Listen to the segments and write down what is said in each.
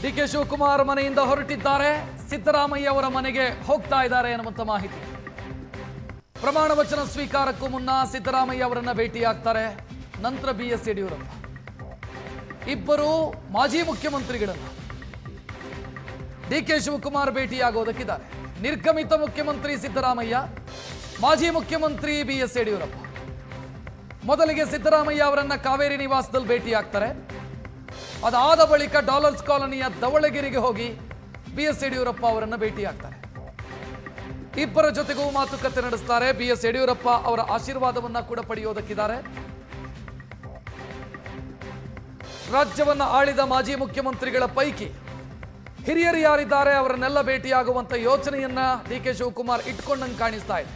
DK Shivakumar ಮನೆಯಿಂದ ಹೊರಟಿದ್ದಾರೆ, ಸಿದ್ದರಾಮಯ್ಯ ಅವರ ಮನೆಗೆ ಹೋಗ್ತಾ ಇದ್ದಾರೆ ಅನ್ನುವಂಥ ಮಾಹಿತಿ. ಪ್ರಮಾಣ ವಚನ ಸ್ವೀಕಾರಕ್ಕೂ ಮುನ್ನ ಸಿದ್ದರಾಮಯ್ಯ ಅವರನ್ನ ಭೇಟಿಯಾಗ್ತಾರೆ. ನಂತರ BS ಯಡಿಯೂರಪ್ಪ ಇಬ್ಬರು ಮಾಜಿ ಮುಖ್ಯಮಂತ್ರಿಗಳನ್ನು ಡಿಕೆ ಶಿವಕುಮಾರ್ ಭೇಟಿಯಾಗೋದಕ್ಕಿದ್ದಾರೆ. ನಿರ್ಗಮಿತ ಮುಖ್ಯಮಂತ್ರಿ ಸಿದ್ದರಾಮಯ್ಯ, ಮಾಜಿ ಮುಖ್ಯಮಂತ್ರಿ BS ಯಡಿಯೂರಪ್ಪ. ಮೊದಲಿಗೆ ಸಿದ್ದರಾಮಯ್ಯ ಅವರನ್ನ ಕಾವೇರಿ ನಿವಾಸದಲ್ಲಿ ಭೇಟಿಯಾಗ್ತಾರೆ. ಅದಾದ ಬಳಿಕ ಡಾಲರ್ಸ್ ಕಾಲೋನಿಯ ಧವಳಗಿರಿಗೆ ಹೋಗಿ BS ಯಡಿಯೂರಪ್ಪ ಅವರನ್ನ ಭೇಟಿಯಾಗ್ತಾರೆ. ಇಬ್ಬರ ಜೊತೆಗೂ ಮಾತುಕತೆ ನಡೆಸ್ತಾರೆ. BS ಯಡಿಯೂರಪ್ಪ ಅವರ ಆಶೀರ್ವಾದವನ್ನ ಕೂಡ ಪಡೆಯೋದಕ್ಕಿದ್ದಾರೆ. ರಾಜ್ಯವನ್ನ ಆಳಿದ ಮಾಜಿ ಮುಖ್ಯಮಂತ್ರಿಗಳ ಪೈಕಿ ಹಿರಿಯರು ಯಾರಿದ್ದಾರೆ ಅವರನ್ನೆಲ್ಲ ಭೇಟಿಯಾಗುವಂತ ಯೋಚನೆಯನ್ನ ಡಿಕೆ ಶಿವಕುಮಾರ್ ಇಟ್ಕೊಂಡಂಗೆ ಕಾಣಿಸ್ತಾ ಇದೆ.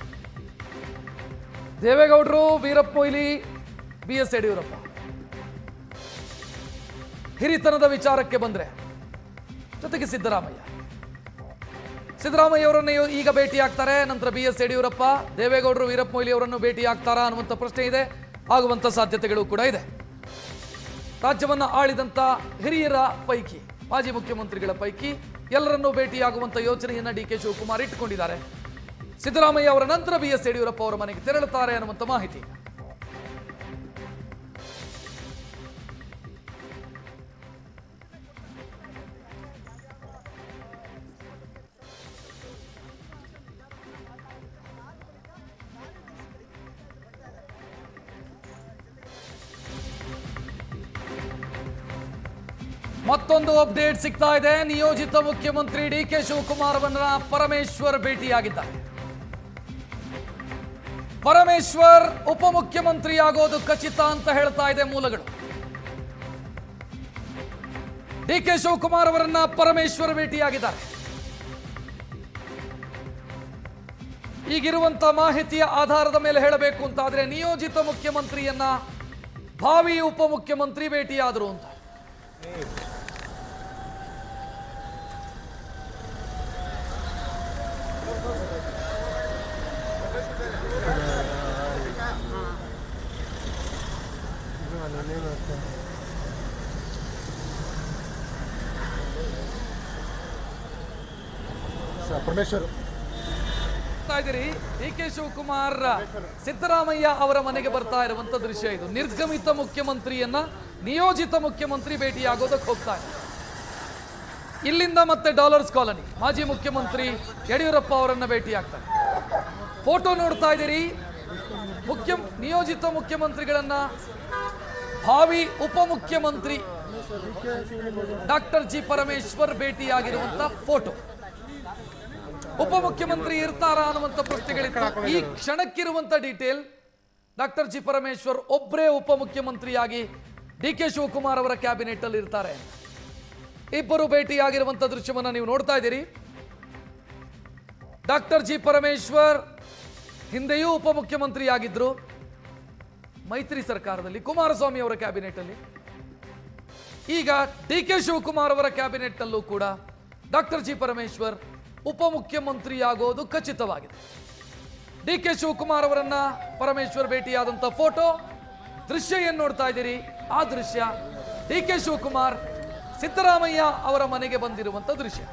ದೇವೇಗೌಡರು, ವೀರಪ್ಪ ಮೊಯ್ಲಿ, BS ಯಡಿಯೂರಪ್ಪ. ಹಿರಿತನದ ವಿಚಾರಕ್ಕೆ ಬಂದ್ರೆ ಜೊತೆಗೆ ಸಿದ್ದರಾಮಯ್ಯ ಅವರನ್ನು ಈಗ ಭೇಟಿಯಾಗ್ತಾರೆ. ನಂತರ BS ಯಡಿಯೂರಪ್ಪ, ದೇವೇಗೌಡರು, ವೀರಪ್ಪ ಮೊಯ್ಲಿ ಅವರನ್ನು ಭೇಟಿಯಾಗ್ತಾರಾ ಅನ್ನುವಂಥ ಪ್ರಶ್ನೆ ಇದೆ. ಆಗುವಂತ ಸಾಧ್ಯತೆಗಳು ಕೂಡ ಇದೆ. ರಾಜ್ಯವನ್ನ ಆಳಿದಂತ ಹಿರಿಯರ ಪೈಕಿ, ಮಾಜಿ ಮುಖ್ಯಮಂತ್ರಿಗಳ ಪೈಕಿ ಎಲ್ಲರನ್ನೂ ಭೇಟಿಯಾಗುವಂತ ಯೋಚನೆಯನ್ನ ಡಿಕೆ ಶಿವಕುಮಾರ್ ಇಟ್ಟುಕೊಂಡಿದ್ದಾರೆ. ಸಿದ್ದರಾಮಯ್ಯ ಅವರ ನಂತರ BS ಯಡಿಯೂರಪ್ಪ ಅವರ ಮನೆಗೆ ತೆರಳುತ್ತಾರೆ ಅನ್ನುವಂಥ ಮಾಹಿತಿ. ಮತ್ತೊಂದು ಅಪ್ಡೇಟ್ ಸಿಗ್ತಾ ಇದೆ. ನಿಯೋಜಿತ ಮುಖ್ಯಮಂತ್ರಿ ಡಿಕೆ ಶಿವಕುಮಾರ್ ಅವರನ್ನ ಪರಮೇಶ್ವರ್ ಭೇಟಿಯಾಗಿದ್ದಾರೆ. ಪರಮೇಶ್ವರ್ ಉಪಮುಖ್ಯಮಂತ್ರಿ ಆಗೋದು ಖಚಿತ ಅಂತ ಹೇಳ್ತಾ ಇದೆ ಮೂಲಗಳು. ಡಿಕೆ ಶಿವಕುಮಾರ್ ಅವರನ್ನ ಪರಮೇಶ್ವರ್ ಭೇಟಿಯಾಗಿದ್ದಾರೆ. ಈಗಿರುವಂತ ಮಾಹಿತಿಯ ಆಧಾರದ ಮೇಲೆ ಹೇಳಬೇಕು ಅಂತಾದ್ರೆ ನಿಯೋಜಿತ ಮುಖ್ಯಮಂತ್ರಿಯನ್ನ ಭಾವಿ ಉಪಮುಖ್ಯಮಂತ್ರಿ ಭೇಟಿಯಾದರು ಅಂತ. ಪರಮೇಶ್ವರ್ ಡಿಕೆ ಶಿವಕುಮಾರ್ ಸಿದ್ದರಾಮಯ್ಯ ಅವರ ಮನೆಗೆ ಬರ್ತಾ ಇರುವಂತ ದೃಶ್ಯ ಇದು. ನಿರ್ಗಮಿತ ಮುಖ್ಯಮಂತ್ರಿಯನ್ನ ನಿಯೋಜಿತ ಮುಖ್ಯಮಂತ್ರಿ ಭೇಟಿಯಾಗೋದಕ್ಕೆ ಹೋಗ್ತಾ ಇದೆ. ಇಲ್ಲಿಂದ ಮತ್ತೆ ಡಾಲರ್ಸ್ ಕಾಲೋನಿ ಮಾಜಿ ಮುಖ್ಯಮಂತ್ರಿ ಯಡಿಯೂರಪ್ಪ ಅವರನ್ನ ಭೇಟಿಯಾಗ್ತಾರೆ. ಫೋಟೋ ನೋಡ್ತಾ ಇದ್ದೀರಿ. ನಿಯೋಜಿತ ಮುಖ್ಯಮಂತ್ರಿಗಳನ್ನ ಭಾವಿ ಉಪಮುಖ್ಯಮಂತ್ರಿ ಡಾಕ್ಟರ್ G ಪರಮೇಶ್ವರ್ ಭೇಟಿಯಾಗಿರುವಂತ ಫೋಟೋ. ಉಪಮುಖ್ಯಮಂತ್ರಿ ಇರ್ತಾರಾ ಅನ್ನುವಂಥ ಪ್ರಶ್ನೆಗಳಿತ್ತು. ಈ ಕ್ಷಣಕ್ಕಿರುವಂತ ಡೀಟೇಲ್, ಡಾಕ್ಟರ್ G ಪರಮೇಶ್ವರ್ ಒಬ್ಬರೇ ಉಪಮುಖ್ಯಮಂತ್ರಿಯಾಗಿ ಡಿಕೆ ಶಿವಕುಮಾರ್ ಅವರ ಕ್ಯಾಬಿನೆಟ್ ಅಲ್ಲಿ ಇರ್ತಾರೆ. ಇಬ್ಬರು ಭೇಟಿಯಾಗಿರುವಂತ ದೃಶ್ಯವನ್ನ ನೀವು ನೋಡ್ತಾ ಇದ್ದೀರಿ. ಡಾಕ್ಟರ್ G ಪರಮೇಶ್ವರ್ ಹಿಂದೆಯೂ ಉಪಮುಖ್ಯಮಂತ್ರಿ ಆಗಿದ್ರು ಮೈತ್ರಿ ಸರ್ಕಾರದಲ್ಲಿ, ಕುಮಾರಸ್ವಾಮಿ ಅವರ ಕ್ಯಾಬಿನೆಟ್ ಅಲ್ಲಿ. ಈಗ ಡಿಕೆ ಶಿವಕುಮಾರ್ ಅವರ ಕ್ಯಾಬಿನೆಟ್ ನಲ್ಲೂ ಕೂಡ ಡಾಕ್ಟರ್ G ಪರಮೇಶ್ವರ್ ಉಪಮುಖ್ಯಮಂತ್ರಿಯಾಗೋದು ಖಚಿತವಾಗಿದೆ. ಡಿಕೆ ಶಿವಕುಮಾರ್ ಅವರನ್ನ ಪರಮೇಶ್ವರ್ ಭೇಟಿಯಾದಂತ ಫೋಟೋ ದೃಶ್ಯ ಏನ್ ನೋಡ್ತಾ ಇದ್ದೀರಿ, ಆ ದೃಶ್ಯ ಡಿಕೆ ಶಿವಕುಮಾರ್ ಸಿದ್ದರಾಮಯ್ಯ ಅವರ ಮನೆಗೆ ಬಂದಿರುವಂತ ದೃಶ್ಯ.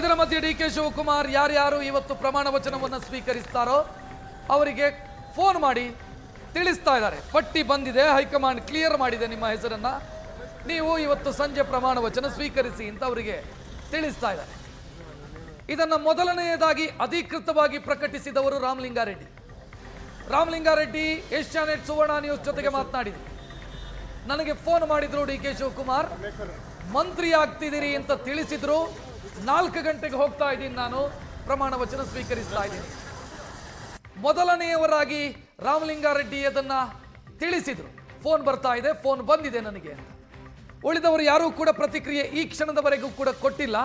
ಇದರ ಮಧ್ಯೆ ಡಿಕೆ ಶಿವಕುಮಾರ್ ಯಾರ್ಯಾರು ಇವತ್ತು ಪ್ರಮಾಣ ವಚನವನ್ನು ಸ್ವೀಕರಿಸ್ತಾರೋ ಅವರಿಗೆ ಫೋನ್ ಮಾಡಿ ತಿಳಿಸ್ತಾ ಇದ್ದಾರೆ. ಪಟ್ಟಿ ಬಂದಿದೆ, ಹೈಕಮಾಂಡ್ ಕ್ಲಿಯರ್ ಮಾಡಿದೆ ನಿಮ್ಮ ಹೆಸರನ್ನ, ನೀವು ಇವತ್ತು ಸಂಜೆ ಪ್ರಮಾಣ ವಚನ ಸ್ವೀಕರಿಸಿ ಅಂತ ಅವರಿಗೆ ತಿಳಿಸ್ತಾ ಇದ್ದಾರೆ. ಇದನ್ನ ಮೊದಲನೆಯದಾಗಿ ಅಧಿಕೃತವಾಗಿ ಪ್ರಕಟಿಸಿದವರು ರಾಮಲಿಂಗಾರೆಡ್ಡಿ ಏಷ್ಯಾನೆಟ್ ಸುವರ್ಣ ನ್ಯೂಸ್ ಜೊತೆಗೆ ಮಾತನಾಡಿದ್ರು. ನನಗೆ ಫೋನ್ ಮಾಡಿದ್ರು ಡಿಕೆ ಶಿವಕುಮಾರ್, ಮಂತ್ರಿ ಆಗ್ತಿದ್ದೀರಿ ಅಂತ ತಿಳಿಸಿದ್ರು. 4 ಗಂಟೆಗೆ ಹೋಗ್ತಾ ಇದ್ದೀನಿ, ನಾನು ಪ್ರಮಾಣ ವಚನ ಸ್ವೀಕರಿಸ್ತಾ ಇದ್ದೀನಿ. ಮೊದಲನೆಯವರಾಗಿ ರಾಮಲಿಂಗಾರೆಡ್ಡಿ ಅದನ್ನ ತಿಳಿಸಿದ್ರು. ಫೋನ್ ಬರ್ತಾ ಇದೆ, ಫೋನ್ ಬಂದಿದೆ ನನಗೆ ಅಂತ. ಉಳಿದವರು ಯಾರೂ ಕೂಡ ಪ್ರತಿಕ್ರಿಯೆ ಈ ಕ್ಷಣದವರೆಗೂ ಕೂಡ ಕೊಟ್ಟಿಲ್ಲ.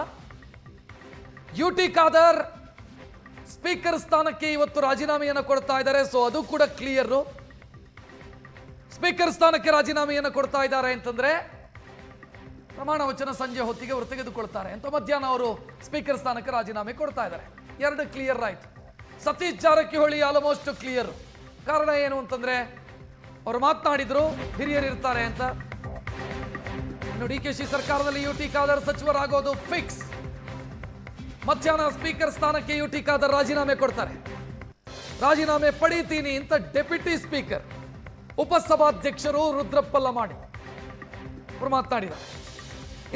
UT ಖಾದರ್ ಸ್ಪೀಕರ್ ಸ್ಥಾನಕ್ಕೆ ಇವತ್ತು ರಾಜೀನಾಮೆಯನ್ನು ಕೊಡ್ತಾ ಇದ್ದಾರೆ. ಸೊ ಅದು ಕೂಡ ಕ್ಲಿಯರ್. ಸ್ಪೀಕರ್ ಸ್ಥಾನಕ್ಕೆ ರಾಜೀನಾಮೆಯನ್ನು ಕೊಡ್ತಾ ಇದ್ದಾರೆ ಅಂತಂದ್ರೆ ಪ್ರಮಾಣ ವಚನ ಸಂಜೆ ಹೊತ್ತಿಗೆ ಅವರು ತೆಗೆದುಕೊಳ್ತಾರೆ ಅಂತ. ಮಧ್ಯಾಹ್ನ ಅವರು ಸ್ಪೀಕರ್ ಸ್ಥಾನಕ್ಕೆ ರಾಜೀನಾಮೆ ಕೊಡ್ತಾ ಇದ್ದಾರೆ. 2 ಕ್ಲಿಯರ್ ಆಯ್ತು. Satish Jarkiholi almost clear. ಕಾರಣ ಏನು ಅಂತಂದ್ರೆ ಅವರು ಮಾತನಾಡಿದ್ರು ಹಿರಿಯರು ಇರ್ತಾರೆ ಅಂತ. ಇನ್ನು ಡಿಕೆಶಿ ಸರ್ಕಾರದಲ್ಲಿ ಯುಟಿ ಖಾದರ್ ಸಚಿವರಾಗೋದು ಫಿಕ್ಸ್. ಮಧ್ಯಾಹ್ನ ಸ್ಪೀಕರ್ ಸ್ಥಾನಕ್ಕೆ ಯುಟಿ ಖಾದರ್ ರಾಜೀನಾಮೆ ಕೊಡ್ತಾರೆ. ರಾಜೀನಾಮೆ ಪಡೀತೀನಿ ಅಂತ ಡೆಪ್ಯೂಟಿ ಸ್ಪೀಕರ್ ಉಪಸಭಾಧ್ಯಕ್ಷರು ರುದ್ರಪ್ಪ ಲಮಾಣಿ ಅವರು ಮಾತನಾಡಿದ್ದಾರೆ.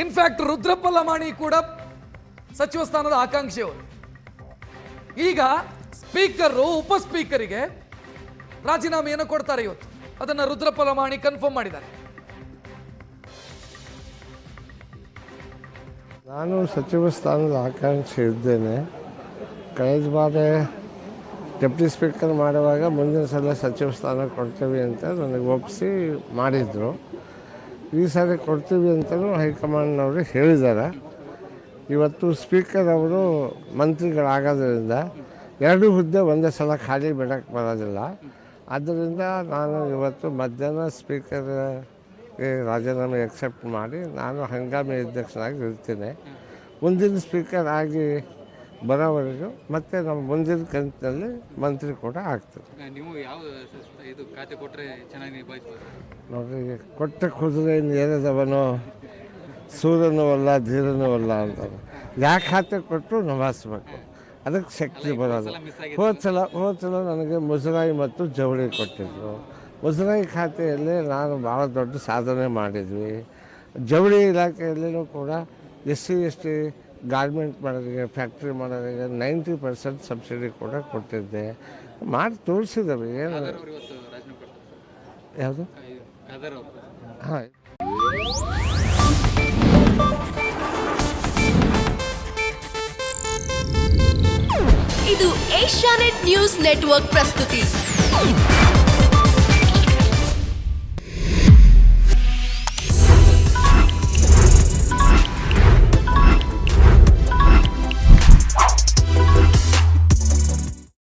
ಇನ್ಫ್ಯಾಕ್ಟ್ ರುದ್ರಪ್ಪ ಲಮಾಣಿ ಕೂಡ ಸಚಿವ ಸ್ಥಾನದ ಆಕಾಂಕ್ಷಿಯವರು. ಈಗ ಸ್ಪೀಕರ್ ಉಪ ಸ್ಪೀಕರಿಗೆ ರಾಜೀನಾಮೆಯನ್ನು ಕೊಡ್ತಾರೆ ಇವತ್ತು. ಅದನ್ನ ರುದ್ರಪ್ಪ ಲಮಾಣಿ ಕನ್ಫರ್ಮ್ ಮಾಡಿದ್ದಾರೆ. ನಾನು ಸಚಿವ ಸ್ಥಾನದ ಆಕಾಂಕ್ಷಿ ಇದ್ದೇನೆ. ಕಳೆದ ಬಾರಿ ಡೆಪ್ಟಿ ಸ್ಪೀಕರ್ ಮಾಡುವಾಗ ಮುಂದಿನ ಸಲ ಸಚಿವ ಸ್ಥಾನ ಕೊಡ್ತೀವಿ ಅಂತ ನನಗೆ ಒಪ್ಪಿಸಿ ಮಾಡಿದರು. ಈ ಸಾರಿ ಕೊಡ್ತೀವಿ ಅಂತಲೂ ಹೈಕಮಾಂಡ್ನವರು ಹೇಳಿದ್ದಾರೆ. ಇವತ್ತು ಸ್ಪೀಕರ್ ಅವರು ಮಂತ್ರಿಗಳಾಗೋದ್ರಿಂದ 2 ಹುದ್ದೆ ಒಂದೇ ಸಲ ಖಾಲಿ ಬಿಡೋಕ್ಕೆ ಬರೋದಿಲ್ಲ. ಆದ್ದರಿಂದ ನಾನು ಇವತ್ತು ಮಧ್ಯಾಹ್ನ ಸ್ಪೀಕರ್ಗೆ ರಾಜೀನಾಮೆ ಎಕ್ಸೆಪ್ಟ್ ಮಾಡಿ ನಾನು ಹಂಗಾಮಿ ಅಧ್ಯಕ್ಷನಾಗಿ ಇರ್ತೀನಿ. ಮುಂದಿನ ಸ್ಪೀಕರ್ ಆಗಿ ಬರೋವರೆಗೂ ಮತ್ತೆ ನಮ್ಮ ಮುಂದಿನ ಕಂತಿನಲ್ಲಿ ಮಂತ್ರಿ ಕೂಡ ಆಗ್ತದೆ. ನೀವು ಯಾವ ಇದು ಖಾತೆ ಕೊಟ್ಟರೆ ಚೆನ್ನಾಗಿ ನಿಭಾಯಿಸ್ಬೋದು ನೋಡ್ರಿ, ಕೊಟ್ಟ ಕುದುರೆ ಏನಿದವನೋ ಸೂರ್ಯನೂ ಅಲ್ಲ ಧೀರನೂ ಅಲ್ಲ ಅಂತಾರೆ. ಯಾವ ಖಾತೆ ಕೊಟ್ಟರು ನಿಭಾಯಿಸ್ಬೇಕು, ಅದಕ್ಕೆ ಶಕ್ತಿ ಬರೋದು. ಹೋದ ಸಲ ನನಗೆ ಮುಜರಾಯಿ ಮತ್ತು ಜವಳಿ ಕೊಟ್ಟಿದ್ದರು. ಮುಜರಾಯಿ ಖಾತೆಯಲ್ಲಿ ನಾನು ಭಾಳ ದೊಡ್ಡ ಸಾಧನೆ ಮಾಡಿದ್ವಿ. ಜವಳಿ ಇಲಾಖೆಯಲ್ಲಿಯೂ ಕೂಡ SC/ST ಗಾರ್ಮೆಂಟ್ ಮಾಡೋರಿಗೆ, ಫ್ಯಾಕ್ಟ್ರಿ ಮಾಡೋರಿಗೆ 90% ಸಬ್ಸಿಡಿ ಕೂಡ ಕೊಟ್ಟಿದ್ದೆ. ಮಾಡಿ ತೋರಿಸಿದ್ದೇವೆ. ಏನು ಯಾವುದು ಹಾಂ. ಇದು ಏಷ್ಯಾನೆಟ್ ನ್ಯೂಸ್ ನೆಟ್ವರ್ಕ್ ಪ್ರಸ್ತುತಿ.